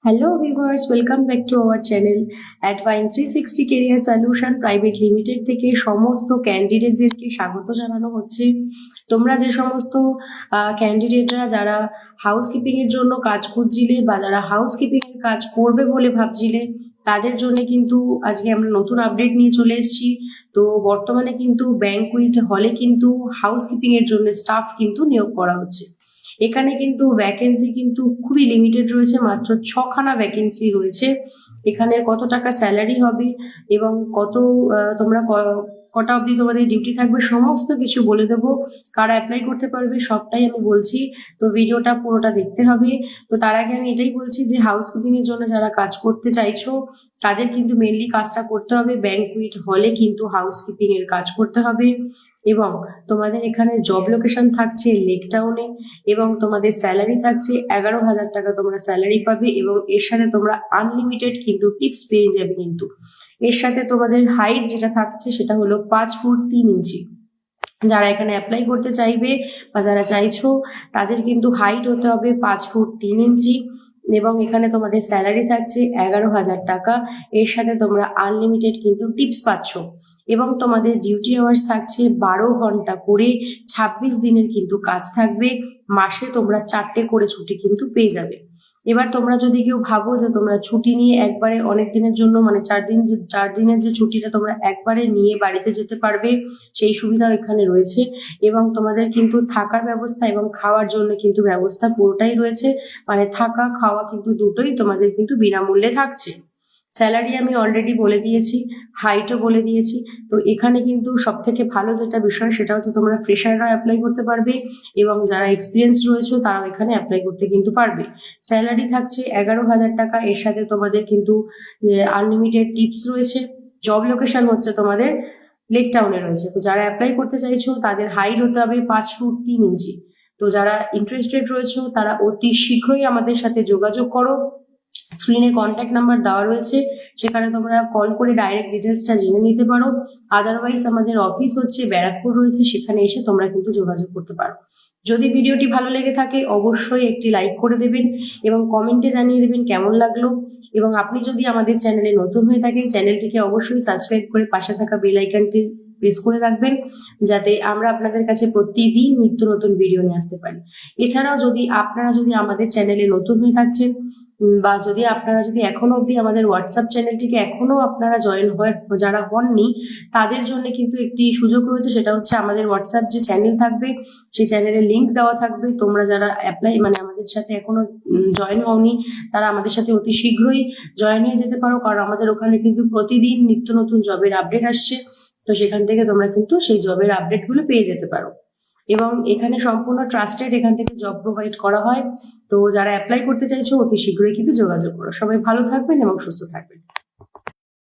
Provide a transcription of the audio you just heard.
Hello viewers, welcome back to our channel Advine 360 Career Solution Private Limited থেকে সমস্ত ক্যান্ডিডেটদেরকে স্বাগত জানানো হচ্ছে। তোমরা যে সমস্ত ক্যান্ডিডেটরা যারা হাউসকিপিং এর জন্য কাজ খুঁজছিলে বা যারা হাউসকিপিং এর কাজ করবে বলে ভাবছিলে তাদের জন্য কিন্তু আজকে আমরা নতুন আপডেট নিয়ে চলে এসেছি। তো বর্তমানে কিন্তু ব্যাংকুয়েট হলে কিন্তু হাউসকিপিং এর জন্য স্টাফ কিন্তু নিয়োগ করা হচ্ছে। এখানে কিন্তু ভ্যাকেন্সি কিন্তু খুবই লিমিটেড রয়েছে, মাত্র 6খানা ভ্যাকেন্সি রয়েছে। এখানে কত টাকা স্যালারি হবে এবং কত তোমরা কটা অবধি তোমাদের ডিউটি থাকবে সমস্ত কিছু বলে দেবো। কারা অ্যাপ্লাই করতে পারবে সবটাই আমি বলছি, তো ভিডিওটা পুরোটা দেখতে হবে। তো তার আগে আমি এটাই বলছি যে হাউসকিপিং এর জন্য যারা কাজ করতে চাইছো তাদের কিন্তু মেনলি কাজটা করতে হবে ব্যাংকুয়েট হলে কিন্তু হাউসকিপিং এর কাজ করতে হবে। এবং তোমাদের এখানে জব লোকেশন থাকছে লেক টাউনে এবং তোমাদের স্যালারি থাকছে 11,000 টাকা তোমরা স্যালারি পাবে এবং এর সাথে তোমরা আনলিমিটেড কিন্তু টিপস পেয়ে যাবে। কিন্তু এর সাথে তোমাদের হাইট যেটা থাকছে সেটা হলো 5 ফুট 3 ইঞ্চি। যারা এখানে অ্যাপ্লাই করতে চাইবে বা যারা চাইছো তাদের কিন্তু হাইট হতে হবে 5 ফুট 3 ইঞ্চি এবং এখানে তোমাদের স্যালারি থাকছে 11,000 টাকা। এর সাথে তোমরা আনলিমিটেড কিন্তু টিপস পাচ্ছ এবং তোমাদের ডিউটি আওয়ার্স থাকছে 12 ঘন্টা করে, 26 দিনের কিন্তু কাজ থাকবে। মাসে তোমরা 4টে করে ছুটি কিন্তু পেয়ে যাবে। এবার তোমরা যদি কেউ ভাবো যে তোমরা ছুটি নিয়ে একবারে অনেক দিনের জন্য মানে 4 দিনের যে ছুটিটা তোমরা একবারে নিয়ে বাড়িতে যেতে পারবে সেই সুবিধাও এখানে রয়েছে এবং তোমাদের কিন্তু থাকার ব্যবস্থা এবং খাওয়ার জন্য কিন্তু ব্যবস্থা পুরোটাই রয়েছে, মানে থাকা খাওয়া কিন্তু দুটোই তোমাদের কিন্তু বিনামূল্যে থাকছে। স্যালারি আমি অলরেডি বলে দিয়েছি, হাইটও বলে দিয়েছি। তো এখানে কিন্তু সব থেকে ভালো যেটা বিষয় সেটা হচ্ছে তোমরা ফ্রেশাররা অ্যাপ্লাই করতে পারবে এবং যারা এক্সপিরিয়েন্স রয়েছে তারাও এখানে অ্যাপ্লাই করতে কিন্তু পারবে। স্যালারি থাকছে 11,000 টাকা, এর সাথে তোমাদের কিন্তু আনলিমিটেড টিপস রয়েছে। জব লোকেশন হচ্ছে তোমাদের লেক টাউনে রয়েছে। তো যারা অ্যাপ্লাই করতে চাইছো তাদের হাইট হতে হবে 5 ফুট 3 ইঞ্চি। তো যারা ইন্টারেস্টেড রয়েছে তারা অতি শীঘ্রই আমাদের সাথে যোগাযোগ করো। স্ক্রিনে কন্ট্যাক্ট নাম্বার দেওয়া রয়েছে, সেখানে তোমরা কল করে ডাইরেক্ট ডিটেলসটা জেনে নিতে পারো। আদারওয়াইজ আমাদের অফিস হচ্ছে ব্যারাকপুর রয়েছে, সেখানে এসে তোমরা কিন্তু যোগাযোগ করতে পারো। যদি ভিডিওটি ভালো লেগে থাকে অবশ্যই একটি লাইক করে দেবেন এবং কমেন্টে জানিয়ে দেবেন কেমন লাগলো। এবং আপনি যদি আমাদের চ্যানেলে নতুন হয়ে থাকেন চ্যানেলটিকে অবশ্যই সাবস্ক্রাইব করে পাশে থাকা বেল আইকনটি প্রেস করে রাখবেন, যাতে আমরা আপনাদের কাছে প্রতিদিন নিত্য নতুন ভিডিও নিয়ে আসতে পারি। এছাড়াও আপনারা যদি আমাদের চ্যানেলে নতুন হয়ে থাকছেন বা আপনারা যদি এখনো অবধি আমাদের হোয়াটসঅ্যাপ চ্যানেলটিকে এখনো আপনারা জয়েন যারা হননি তাদের জন্য কিন্তু একটি সুযোগ রয়েছে, সেটা হচ্ছে আমাদের হোয়াটসঅ্যাপ যে চ্যানেল থাকবে সেই চ্যানেলের লিঙ্ক দেওয়া থাকবে। তোমরা যারা অ্যাপ্লাই মানে আমাদের সাথে এখনো জয়েন হওনি তারা আমাদের সাথে অতি শীঘ্রই জয়েন হয়ে যেতে পারো, কারণ আমাদের ওখানে কিন্তু প্রতিদিন নিত্য নতুন জবের আপডেট আসছে। তো সেখান থেকে তোমরা কিন্তু সেই জবের আপডেটগুলো পেয়ে যেতে পারো এবং এখানে সম্পূর্ণ ট্রাস্টেড এখান থেকে জব প্রোভাইড করা হয়। তো যারা অ্যাপ্লাই করতে চাইছো অতি শীঘ্রই কিন্তু যোগাযোগ করো। সবাই ভালো থাকবেন এবং সুস্থ থাকবেন।